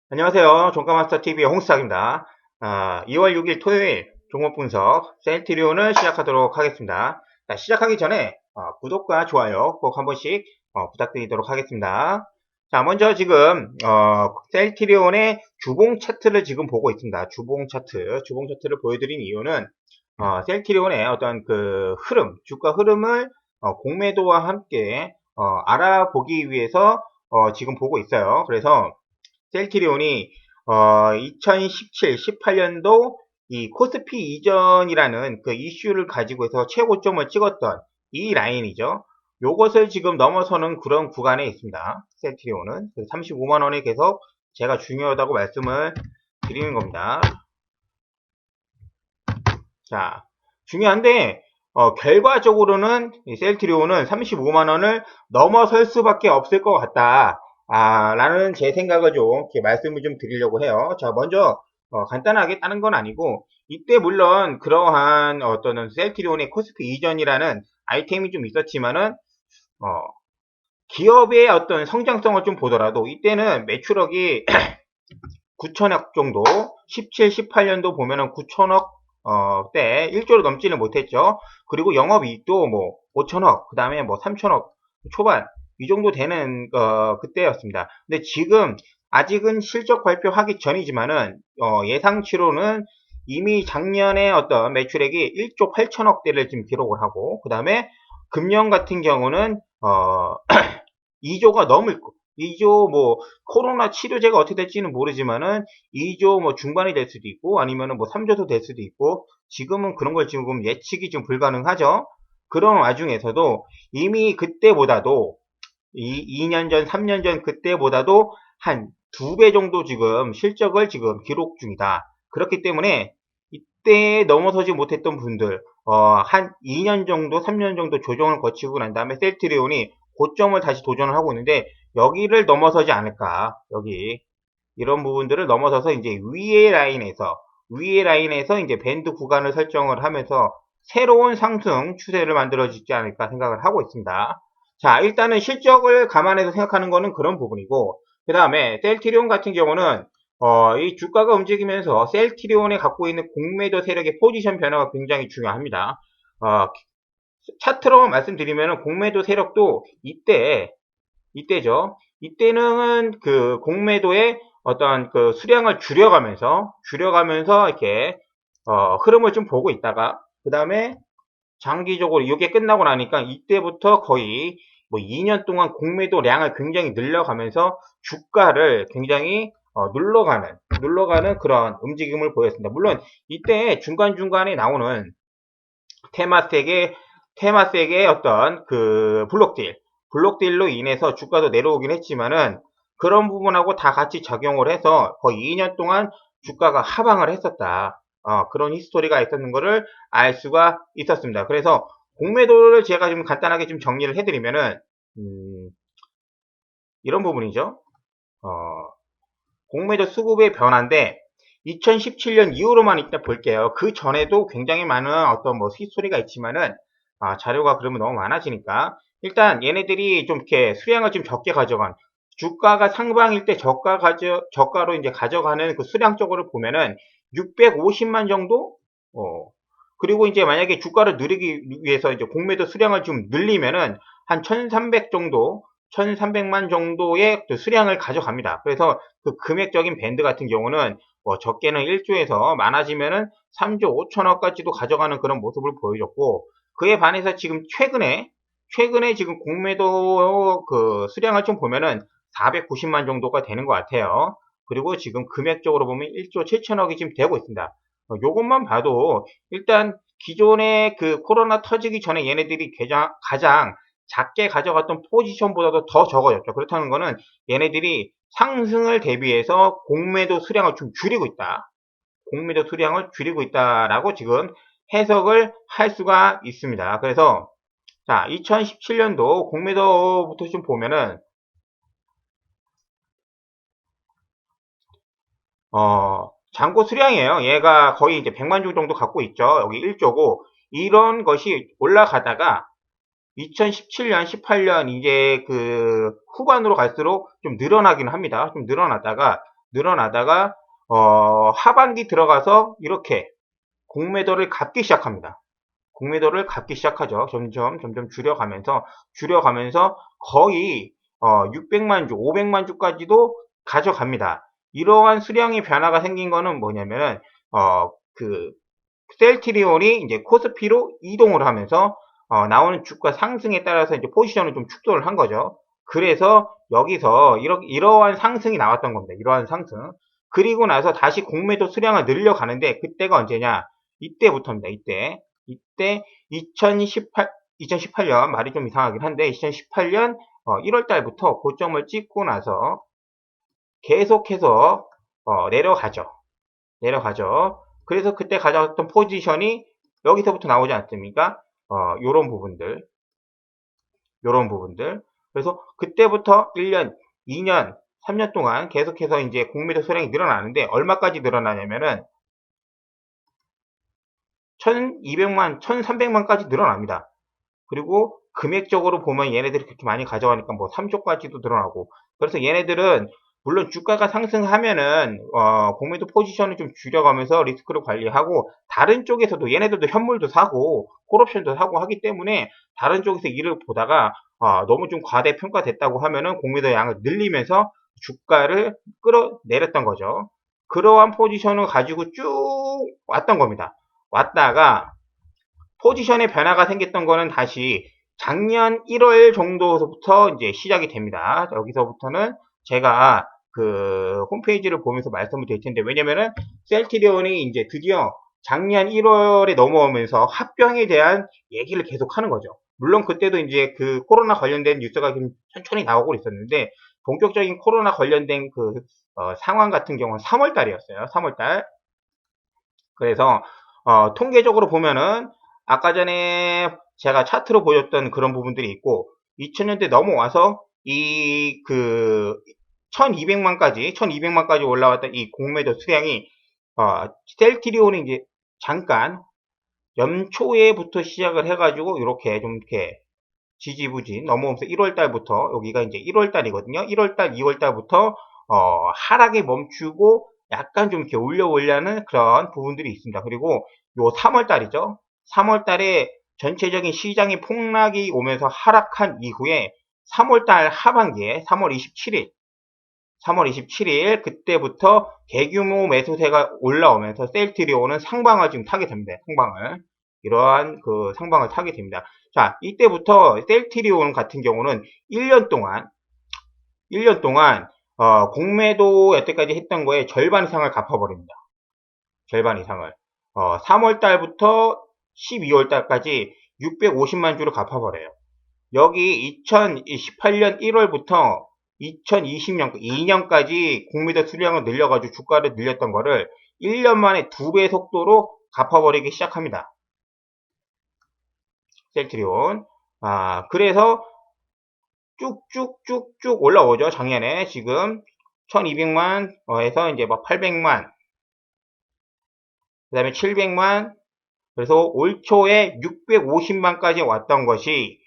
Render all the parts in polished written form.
안녕하세요. 종가마스터TV의 홍수탁입니다. 2월 6일 토요일 종목 분석 셀트리온을 시작하도록 하겠습니다. 자, 시작하기 전에 구독과 좋아요 꼭 한 번씩 부탁드리도록 하겠습니다. 자, 먼저 지금 셀트리온의 주봉 차트를 지금 보고 있습니다. 주봉 차트를 보여드린 이유는 셀트리온의 어떤 그 흐름, 주가 흐름을 공매도와 함께 알아보기 위해서 지금 보고 있어요. 그래서 셀트리온이 2017, 18년도 이 코스피 이전이라는 그 이슈를 가지고 해서 최고점을 찍었던 이 라인이죠. 요것을 지금 넘어서는 그런 구간에 있습니다. 셀트리온은 35만원에 계속 제가 중요하다고 말씀을 드리는 겁니다. 자, 중요한데 결과적으로는 이 셀트리온은 35만원을 넘어설 수밖에 없을 것 같다. 라는 제 생각을 좀 이렇게 말씀을 좀 드리려고 해요. 자, 먼저 간단하게 따는 건 아니고 이때 물론 그러한 어떤 셀트리온의 코스피 이전이라는 아이템이 좀 있었지만은 기업의 어떤 성장성을 좀 보더라도 이때는 매출액이 9천억 정도, 17, 18년도 보면은 9천억 때 1조를 넘지는 못했죠. 그리고 영업이익도 뭐 5천억, 그 다음에 뭐 3천억 초반 이 정도 되는 그때였습니다. 근데 지금 아직은 실적 발표하기 전이지만은 예상치로는 이미 작년에 어떤 매출액이 1조 8천억대를 지금 기록을 하고, 그 다음에 금년 같은 경우는 2조가 넘을 거. 2조 뭐 코로나 치료제가 어떻게 될지는 모르지만은 2조 뭐 중반이 될 수도 있고 아니면은 뭐 3조도 될 수도 있고, 지금은 그런 걸 지금 예측이 좀 불가능하죠. 그런 와중에서도 이미 그때보다도 2년 전, 3년 전 그때보다도 한 2배 정도 지금 실적을 지금 기록 중이다. 그렇기 때문에 이때 넘어서지 못했던 분들 한 2년 정도, 3년 정도 조정을 거치고 난 다음에 셀트리온이 고점을 다시 도전을 하고 있는데, 여기를 넘어서지 않을까. 여기 이런 부분들을 넘어서서 이제 위의 라인에서 이제 밴드 구간을 설정을 하면서 새로운 상승 추세를 만들어지지 않을까 생각을 하고 있습니다. 자, 일단은 실적을 감안해서 생각하는 거는 그런 부분이고, 그 다음에 셀트리온 같은 경우는 이 주가가 움직이면서 셀트리온에 갖고 있는 공매도 세력의 포지션 변화가 굉장히 중요합니다. 차트로 말씀드리면 공매도 세력도 이때죠. 이때는 그 공매도의 어떤 그 수량을 줄여가면서 이렇게 흐름을 좀 보고 있다가, 그 다음에 장기적으로 이게 끝나고 나니까 이때부터 거의 뭐 2년 동안 공매도량을 굉장히 늘려가면서 주가를 굉장히 눌러가는 그런 움직임을 보였습니다. 물론 이때 중간중간에 나오는 테마색의 어떤 그 블록딜로 인해서 주가도 내려오긴 했지만은, 그런 부분하고 다 같이 작용을 해서 거의 2년 동안 주가가 하방을 했었다. 그런 히스토리가 있었는 것을 알 수가 있었습니다. 그래서 공매도를 제가 좀 간단하게 좀 정리를 해드리면은, 이런 부분이죠. 공매도 수급의 변화인데, 2017년 이후로만 일단 볼게요. 그 전에도 굉장히 많은 어떤 뭐 히스토리가 있지만은, 자료가 그러면 너무 많아지니까, 일단 얘네들이 좀 이렇게 수량을 좀 적게 가져간, 주가가 상방일 때 저가로 이제 가져가는 그 수량적으로 보면은 650만 정도? 그리고 이제 만약에 주가를 누리기 위해서 이제 공매도 수량을 좀 늘리면은 한 1300 정도, 1300만 정도의 그 수량을 가져갑니다. 그래서 그 금액적인 밴드 같은 경우는 뭐 적게는 1조에서 많아지면은 3조 5천억까지도 가져가는 그런 모습을 보여줬고, 그에 반해서 지금 최근에 지금 공매도 그 수량을 좀 보면은 490만 정도가 되는 것 같아요. 그리고 지금 금액적으로 보면 1조 7천억이 지금 되고 있습니다. 요것만 봐도 일단 기존에 그 코로나 터지기 전에 얘네들이 가장 작게 가져갔던 포지션보다도 더 적어졌죠. 그렇다는 거는 얘네들이 상승을 대비해서 공매도 수량을 좀 줄이고 있다. 공매도 수량을 줄이고 있다라고 지금 해석을 할 수가 있습니다. 그래서 자, 2017년도 공매도부터 좀 보면은 잔고 수량이에요. 얘가 거의 이제 100만 주 정도 갖고 있죠. 여기 1조고, 이런 것이 올라가다가 2017년, 18년 이제 그 후반으로 갈수록 좀 늘어나긴 합니다. 좀 늘어났다가 늘어나다가 하반기 들어가서 이렇게 공매도를 갚기 시작합니다. 공매도를 갚기 시작하죠. 점점 줄여가면서 거의 600만 주, 500만 주까지도 가져갑니다. 이러한 수량의 변화가 생긴 거는 뭐냐면은 그 셀트리온이 이제 코스피로 이동을 하면서 나오는 주가 상승에 따라서 이제 포지션을 좀 축소를 한 거죠. 그래서 여기서 이러한 상승이 나왔던 겁니다. 이러한 상승. 그리고 나서 다시 공매도 수량을 늘려가는데 그때가 언제냐? 이때부터입니다. 이때 2018년 말이 좀 이상하긴 한데 2018년 1월 달부터 고점을 찍고 나서 계속해서 내려가죠. 그래서 그때 가져왔던 포지션이 여기서부터 나오지 않습니까? 요런 부분들. 그래서 그때부터 1년, 2년, 3년 동안 계속해서 이제 공매도 수량이 늘어나는데 얼마까지 늘어나냐면은 1200만, 1300만까지 늘어납니다. 그리고 금액적으로 보면 얘네들이 그렇게 많이 가져가니까 뭐 3조까지도 늘어나고 그래서 얘네들은 물론 주가가 상승하면은 공매도 포지션을 좀 줄여가면서 리스크를 관리하고 다른 쪽에서도 얘네들도 현물도 사고 콜옵션도 사고 하기 때문에 다른 쪽에서 일을 보다가 너무 좀 과대평가됐다고 하면은 공매도 양을 늘리면서 주가를 끌어내렸던 거죠. 그러한 포지션을 가지고 쭉 왔던 겁니다. 왔다가 포지션의 변화가 생겼던 거는 다시 작년 1월 정도부터 이제 시작이 됩니다. 여기서부터는 제가 그 홈페이지를 보면서 말씀을 드릴 텐데 왜냐면은 셀트리온이 이제 드디어 작년 1월에 넘어오면서 합병에 대한 얘기를 계속 하는 거죠. 물론 그때도 이제 그 코로나 관련된 뉴스가 좀 천천히 나오고 있었는데 본격적인 코로나 관련된 그 상황 같은 경우는 3월 달이었어요. 3월 달. 그래서 통계적으로 보면은 아까 전에 제가 차트로 보였던 그런 부분들이 있고 2000년대 넘어와서 이 그 1200만까지 올라왔던 이 공매도 수량이 셀트리온이 이제 잠깐 연초에부터 시작을 해가지고 이렇게 좀 이렇게 지지부진 넘어오면서 1월 달부터 여기가 이제 1월 달이거든요. 1월 달, 2월 달부터 하락이 멈추고 약간 좀 이렇게 올려오려는 그런 부분들이 있습니다. 그리고 요 3월 달이죠. 3월 달에 전체적인 시장의 폭락이 오면서 하락한 이후에 3월 달 하반기에 3월 27일 그때부터 대규모 매수세가 올라오면서 셀트리온은 상방을 지금 타게 됩니다. 이러한 그 상방을 타게 됩니다. 자, 이때부터 셀트리온 같은 경우는 1년 동안 공매도 여태까지 했던 거에 절반 이상을 갚아버립니다. 절반 이상을. 3월 달부터 12월 달까지 650만 주를 갚아버려요. 여기 2018년 1월부터 2020년, 2년까지 공매도 수량을 늘려가지고 주가를 늘렸던 거를 1년 만에 2배 속도로 갚아버리기 시작합니다. 셀트리온. 그래서 쭉쭉쭉쭉 올라오죠. 작년에 지금 1200만 에서 이제 막 800만 그 다음에 700만 그래서 올 초에 650만까지 왔던 것이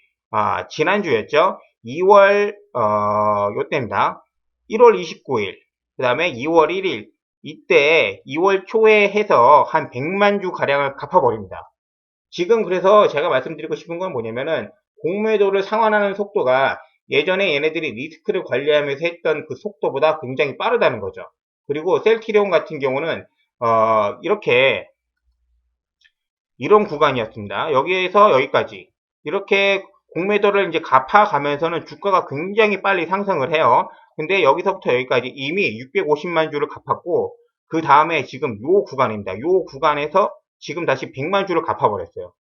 지난주였죠. 2월 요때입니다. 1월 29일 그 다음에 2월 1일 이때 2월 초에 해서 한 100만 주 가량을 갚아버립니다. 지금 그래서 제가 말씀드리고 싶은 건 뭐냐면은 공매도를 상환하는 속도가 예전에 얘네들이 리스크를 관리하면서 했던 그 속도보다 굉장히 빠르다는 거죠. 그리고 셀트리온 같은 경우는 이렇게 이런 구간이었습니다. 여기에서 여기까지 이렇게 공매도를 이제 갚아가면서는 주가가 굉장히 빨리 상승을 해요. 근데 여기서부터 여기까지 이미 650만 주를 갚았고 그 다음에 지금 요 구간입니다. 요 구간에서 지금 다시 100만 주를 갚아버렸어요.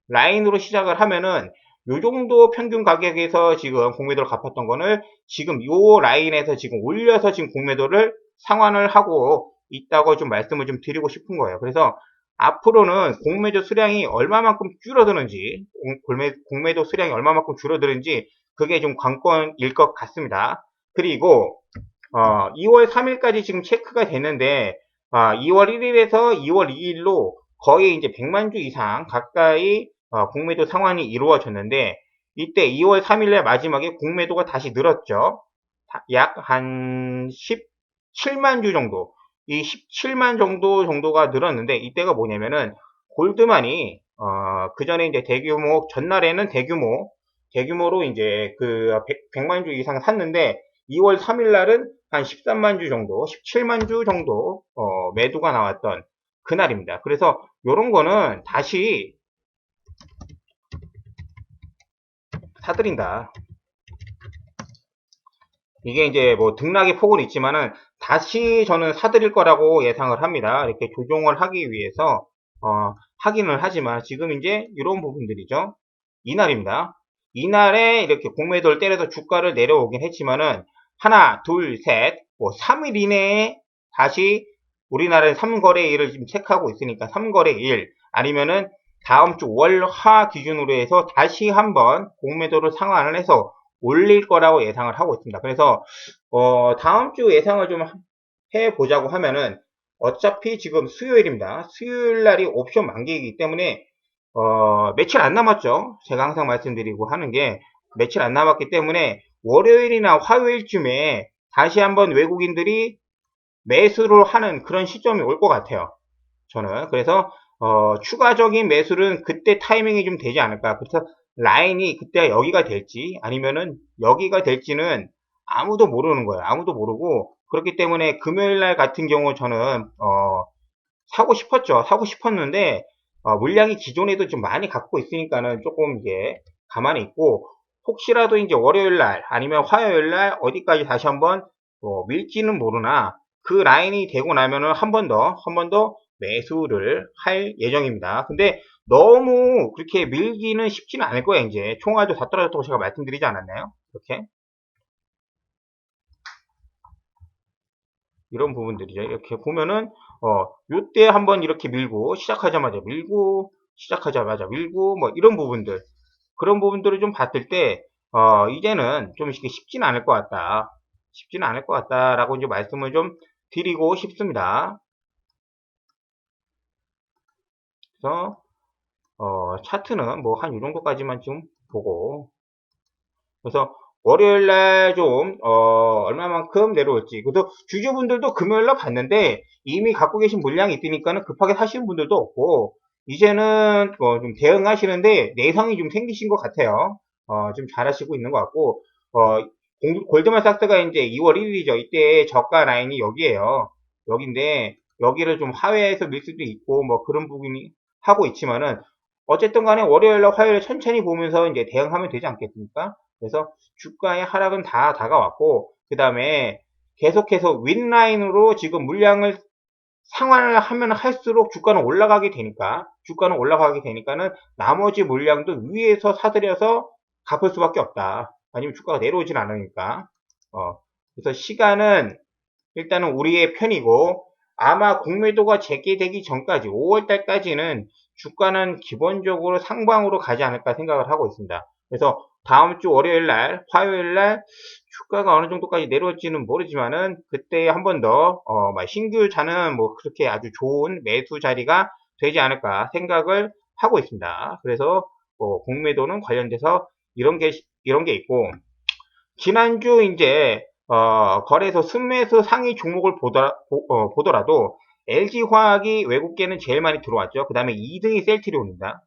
라인으로 시작을 하면은 요 정도 평균 가격에서 지금 공매도를 갚았던 거는 지금 요 라인에서 지금 올려서 지금 공매도를 상환을 하고 있다고 좀 말씀을 좀 드리고 싶은 거예요. 그래서 앞으로는 공매도 수량이 얼마만큼 줄어드는지, 공매도 수량이 얼마만큼 줄어드는지 그게 좀 관건일 것 같습니다. 그리고 2월 3일까지 지금 체크가 됐는데 2월 1일에서 2월 2일로 거의 이제 100만 주 이상 가까이 공매도 상환이 이루어졌는데 이때 2월 3일에 마지막에 공매도가 다시 늘었죠. 약 한 17만 주 정도, 이 17만 정도가 늘었는데, 이때가 뭐냐면은 골드만이 그 전에 이제 대규모, 전날에는 대규모로 이제 그 100만 주 이상 샀는데 2월 3일 날은 한 13만 주 정도, 17만 주 정도 매도가 나왔던 그날입니다. 그래서 요런 거는 다시 사들인다. 이게 이제 뭐 등락의 폭은 있지만은 다시 저는 사들일 거라고 예상을 합니다. 이렇게 조정을 하기 위해서 하기는 하지만 지금 이제 이런 부분들이죠. 이날입니다. 이날에 이렇게 공매도를 때려서 주가를 내려오긴 했지만은 하나, 둘, 셋, 뭐 3일 이내에 다시 우리나라는 3거래일을 지금 체크하고 있으니까 3거래일 아니면은 다음 주 월화 기준으로 해서 다시 한번 공매도를 상환을 해서 올릴 거라고 예상을 하고 있습니다. 그래서 다음 주 예상을 좀 해보자고 하면은 어차피 지금 수요일입니다. 수요일 날이 옵션 만기이기 때문에 며칠 안 남았죠. 제가 항상 말씀드리고 하는 게 며칠 안 남았기 때문에 월요일이나 화요일쯤에 다시 한번 외국인들이 매수를 하는 그런 시점이 올 것 같아요. 저는 그래서 추가적인 매수는 그때 타이밍이 좀 되지 않을까. 그래서 라인이 그때 여기가 될지 아니면은 여기가 될지는 아무도 모르는 거예요. 아무도 모르고 그렇기 때문에 금요일 날 같은 경우 저는 사고 싶었죠. 사고 싶었는데 물량이 기존에도 좀 많이 갖고 있으니까는 조금 이제 가만히 있고 혹시라도 이제 월요일 날 아니면 화요일 날 어디까지 다시 한번 밀지는 모르나 그 라인이 되고 나면은 한 번 더 매수를 할 예정입니다. 근데 너무 그렇게 밀기는 쉽지는 않을 거예요. 이제 총알도 다 떨어졌다고 제가 말씀드리지 않았나요? 이렇게 이런 부분들이죠. 이렇게 보면은 요때 한번 이렇게 밀고 시작하자마자 밀고 뭐 이런 부분들 그런 부분들을 좀 봤을 때 이제는 좀 쉽지는 않을 것 같다. 쉽지는 않을 것 같다라고 이제 말씀을 좀 드리고 싶습니다. 그래서 차트는 뭐 한 이 정도까지만 좀 보고 그래서 월요일날 좀 얼마만큼 내려올지 그래서 주주분들도 금요일날 봤는데 이미 갖고 계신 물량이 있으니까는 급하게 사시는 분들도 없고 이제는 좀 대응하시는데 내성이 좀 생기신 것 같아요. 좀 잘하시고 있는 것 같고 골드만삭스가 이제 2월 1일이죠. 이때 저가 라인이 여기에요. 여기인데 여기를 좀 하회해서 밀 수도 있고 뭐 그런 부분이 하고 있지만은 어쨌든 간에 월요일날 화요일에 천천히 보면서 이제 대응하면 되지 않겠습니까? 그래서 주가의 하락은 다 다가왔고 그 다음에 계속해서 윗라인으로 지금 물량을 상환을 하면 할수록 주가는 올라가게 되니까는 나머지 물량도 위에서 사들여서 갚을 수밖에 없다. 아니면 주가가 내려오진 않으니까. 그래서 시간은 일단은 우리의 편이고 아마 공매도가 재개되기 전까지 5월달까지는 주가는 기본적으로 상방으로 가지 않을까 생각을 하고 있습니다. 그래서 다음 주 월요일날, 화요일날 주가가 어느 정도까지 내려올지는 모르지만은 그때 한 번 더 신규 자는 뭐 그렇게 아주 좋은 매수 자리가 되지 않을까 생각을 하고 있습니다. 그래서 공매도는 관련돼서 이런 게 있고 지난주 이제 거래소 순매수 상위 종목을 보더라도 LG화학이 외국계는 제일 많이 들어왔죠. 그 다음에 2등이 셀트리온입니다.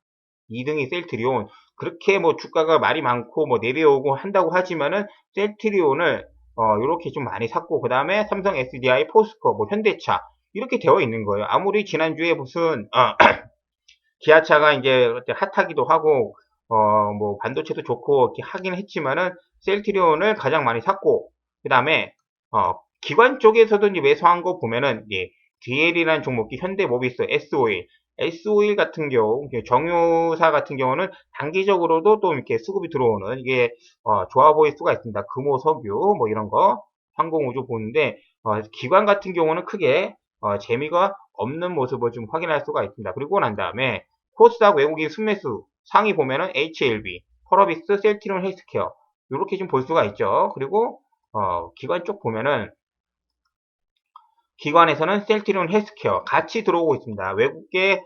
2등이 셀트리온. 그렇게 뭐 주가가 말이 많고 뭐 내려오고 한다고 하지만은 셀트리온을 이렇게 좀 많이 샀고 그 다음에 삼성 SDI, 포스코, 뭐 현대차 이렇게 되어 있는 거예요. 아무리 지난주에 무슨 기아차가 이제 핫하기도 하고 뭐 반도체도 좋고 이렇게 하긴 했지만은 셀트리온을 가장 많이 샀고 그 다음에 기관 쪽에서도 이제 매수한 거 보면은 이제 DL이라는 종목이 현대모비스, S-오일 같은 경우 정유사 같은 경우는 단기적으로도 또 이렇게 수급이 들어오는 이게 좋아 보일 수가 있습니다. 금호, 석유 뭐 이런 거 항공우주 보는데 기관 같은 경우는 크게 재미가 없는 모습을 좀 확인할 수가 있습니다. 그리고 난 다음에 코스닥 외국인 순매수 상위 보면은 HLB, 펄어비스, 셀트리온 헬스케어 이렇게 좀 볼 수가 있죠. 그리고 기관 쪽 보면은 기관에서는 셀트리온 헬스케어 같이 들어오고 있습니다. 외국계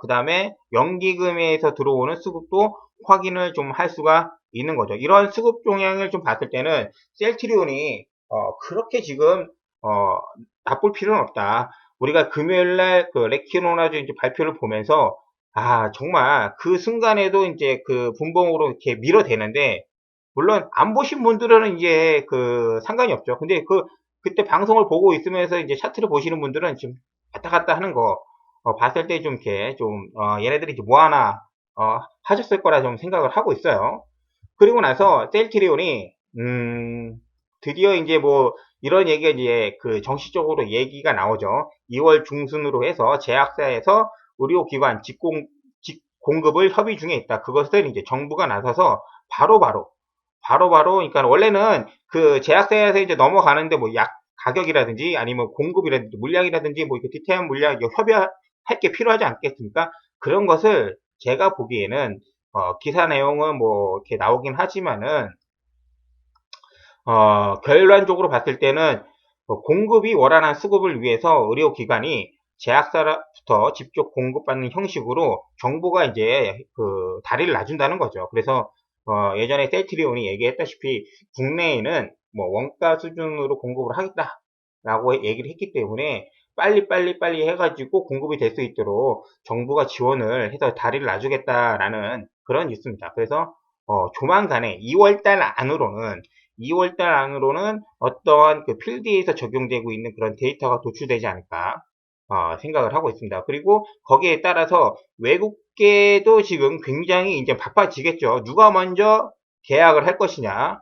그 다음에 연기금에서 들어오는 수급도 확인을 좀 할 수가 있는 거죠. 이런 수급 종양을 좀 봤을 때는 셀트리온이 그렇게 지금 나쁠 필요는 없다. 우리가 금요일날 그 레키노나주 이제 발표를 보면서 정말 그 순간에도 이제 그 분봉으로 이렇게 밀어대는데, 물론 안 보신 분들은 이제 그 상관이 없죠. 근데 그때 방송을 보고 있으면서 이제 차트를 보시는 분들은 지금 왔다 갔다 하는 거 봤을 때 좀 이렇게 좀 얘네들이 이제 뭐 하나 하셨을 거라 좀 생각을 하고 있어요. 그리고 나서 셀트리온이 드디어 이제 뭐 이런 얘기가 이제 그 정식적으로 얘기가 나오죠. 2월 중순으로 해서 제약사에서 의료기관 공급을 협의 중에 있다. 그것을 이제 정부가 나서서 바로바로 그러니까 원래는 그 제약사에서 이제 넘어가는데 뭐 약 가격이라든지 아니면 공급이라든지 물량이라든지 뭐 이렇게 디테일한 물량 협의할 게 필요하지 않겠습니까? 그런 것을 제가 보기에는 기사 내용은 뭐 이렇게 나오긴 하지만은 결론적으로 봤을 때는 공급이 원활한 수급을 위해서 의료기관이 제약사부터 직접 공급받는 형식으로 정부가 이제 그 다리를 놔준다는 거죠. 그래서 예전에 셀트리온이 얘기했다시피 국내에는 뭐 원가 수준으로 공급을 하겠다라고 얘기를 했기 때문에 빨리 해가지고 공급이 될 수 있도록 정부가 지원을 해서 다리를 놔주겠다라는 그런 뉴스입니다. 그래서 조만간에 2월달 안으로는 어떠한 그 필드에서 적용되고 있는 그런 데이터가 도출되지 않을까 생각을 하고 있습니다. 그리고 거기에 따라서 외국계도 지금 굉장히 이제 바빠지겠죠. 누가 먼저 계약을 할 것이냐.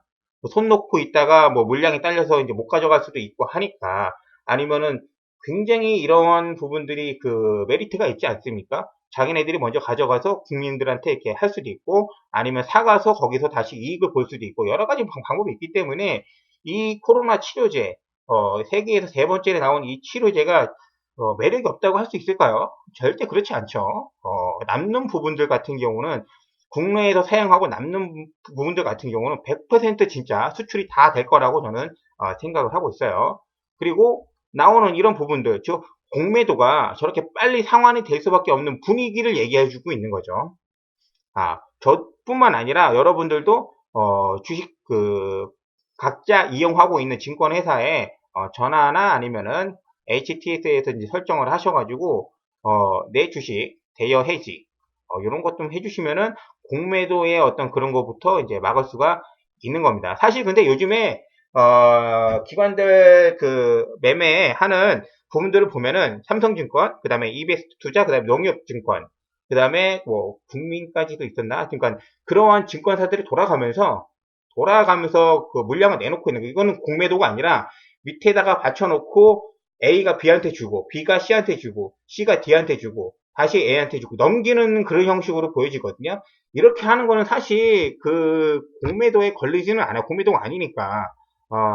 손 놓고 있다가 뭐 물량이 딸려서 이제 못 가져갈 수도 있고 하니까, 아니면은 굉장히 이런 부분들이 그 메리트가 있지 않습니까? 자기네들이 먼저 가져가서 국민들한테 이렇게 할 수도 있고, 아니면 사가서 거기서 다시 이익을 볼 수도 있고, 여러 가지 방법이 있기 때문에 이 코로나 치료제, 세계에서 세 번째로 나온 이 치료제가 매력이 없다고 할 수 있을까요? 절대 그렇지 않죠. 남는 부분들 같은 경우는 국내에서 사용하고 남는 부분들 같은 경우는 100% 진짜 수출이 다 될 거라고 저는 생각을 하고 있어요. 그리고 나오는 이런 부분들, 즉 공매도가 저렇게 빨리 상환이 될 수밖에 없는 분위기를 얘기해주고 있는 거죠. 저뿐만 아니라 여러분들도 주식 각자 이용하고 있는 증권회사에 전화나 아니면은 HTS에서 이제 설정을 하셔가지고 내 주식 대여 해지 이런 것 좀 해주시면은 공매도의 어떤 그런 것부터 이제 막을 수가 있는 겁니다. 사실 근데 요즘에 기관들 그 매매하는 부분들을 보면은 삼성증권, 그 다음에 이베스트 투자, 그 다음에 농협증권, 그 다음에 뭐 국민까지도 있었나? 그러니까 그러한 증권사들이 돌아가면서 그 물량을 내놓고 있는 거. 이거는 공매도가 아니라 밑에다가 받쳐놓고 A가 B한테 주고 B가 C한테 주고 C가 D한테 주고 다시 A한테 주고 넘기는 그런 형식으로 보여지거든요. 이렇게 하는 거는 사실 그 공매도에 걸리지는 않아요. 공매도가 아니니까.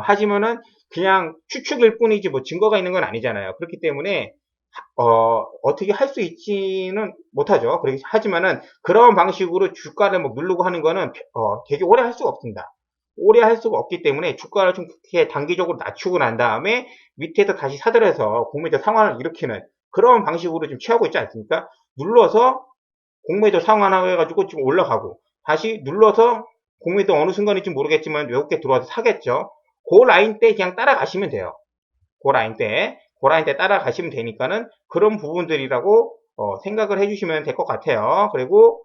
하지만은 그냥 추측일 뿐이지 뭐 증거가 있는 건 아니잖아요. 그렇기 때문에 어떻게 할 수 있지는 못하죠. 하지만은 그런 방식으로 주가를 뭐 누르고 하는 거는 되게 오래 할 수가 없습니다. 오래 할 수가 없기 때문에 주가를 좀 그렇게 단기적으로 낮추고 난 다음에 밑에서 다시 사들여서 공매도 상환을 일으키는 그런 방식으로 좀 취하고 있지 않습니까? 눌러서 공매도 상환해가지고 지금 올라가고 다시 눌러서 공매도 어느 순간인지 모르겠지만 외국계 들어와서 사겠죠. 그 라인 때 그냥 따라가시면 돼요. 그 라인 때 따라가시면 되니까는 그런 부분들이라고 생각을 해주시면 될 것 같아요. 그리고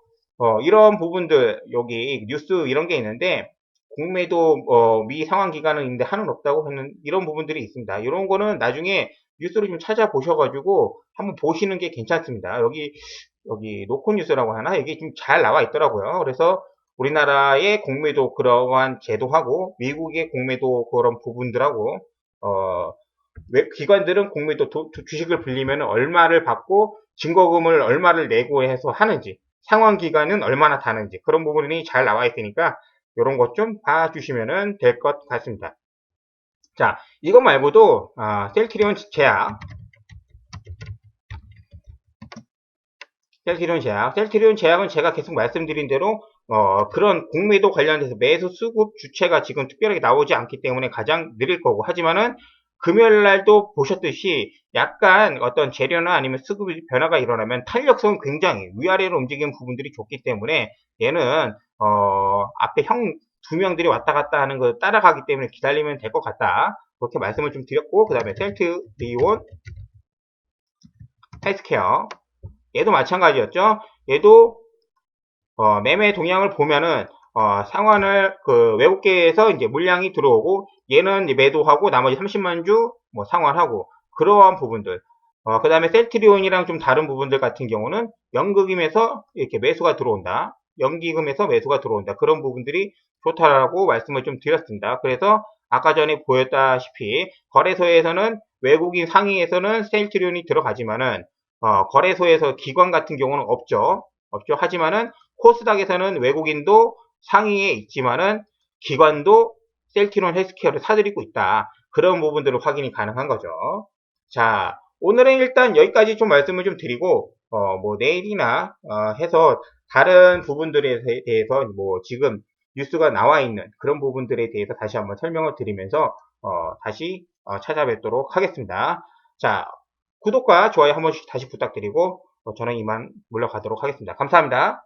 이런 부분들 여기 뉴스 이런 게 있는데 공매도 미 상환 기간은 있는데 한은 없다고 하는 이런 부분들이 있습니다. 이런 거는 나중에 뉴스를 좀 찾아보셔가지고 한번 보시는 게 괜찮습니다. 여기 노컷뉴스라고 하나 이게 좀 잘 나와 있더라고요. 그래서 우리나라의 공매도 그러한 제도하고 미국의 공매도 그런 부분들하고 기관들은 공매도 주식을 불리면 얼마를 받고 증거금을 얼마를 내고 해서 하는지 상환 기간은 얼마나 다는지 그런 부분이 잘 나와 있으니까 이런 것 좀 봐주시면 될 것 같습니다. 자, 이것 말고도 셀트리온 제약은 제가 계속 말씀드린 대로 그런 공매도 관련해서 매수 수급 주체가 지금 특별하게 나오지 않기 때문에 가장 느릴 거고, 하지만은 금요일 날도 보셨듯이 약간 어떤 재료나 아니면 수급 변화가 일어나면 탄력성은 굉장히 위아래로 움직이는 부분들이 좋기 때문에 얘는 앞에 두 명들이 왔다 갔다 하는 거 따라가기 때문에 기다리면 될 것 같다. 그렇게 말씀을 좀 드렸고, 그 다음에 셀트리온 헬스케어. 얘도 마찬가지였죠. 얘도 매매 동향을 보면은 상환을 외국계에서 이제 물량이 들어오고 얘는 이제 매도하고 나머지 30만 주 뭐 상환하고 그러한 부분들. 그 다음에 셀트리온이랑 좀 다른 부분들 같은 경우는 연기금에서 이렇게 매수가 들어온다. 연기금에서 매수가 들어온다. 그런 부분들이 좋다라고 말씀을 좀 드렸습니다. 그래서 아까 전에 보였다시피 거래소에서는 외국인 상위에서는 셀트리온이 들어가지만은 거래소에서 기관 같은 경우는 없죠. 하지만은 코스닥에서는 외국인도 상위에 있지만은 기관도 셀트리온 헬스케어를 사들이고 있다. 그런 부분들을 확인이 가능한 거죠. 자, 오늘은 일단 여기까지 좀 말씀을 좀 드리고 뭐 내일이나 해서 다른 부분들에 대해서 뭐 지금 뉴스가 나와 있는 그런 부분들에 대해서 다시 한번 설명을 드리면서 다시 찾아뵙도록 하겠습니다. 자, 구독과 좋아요 한 번씩 다시 부탁드리고 저는 이만 물러가도록 하겠습니다. 감사합니다.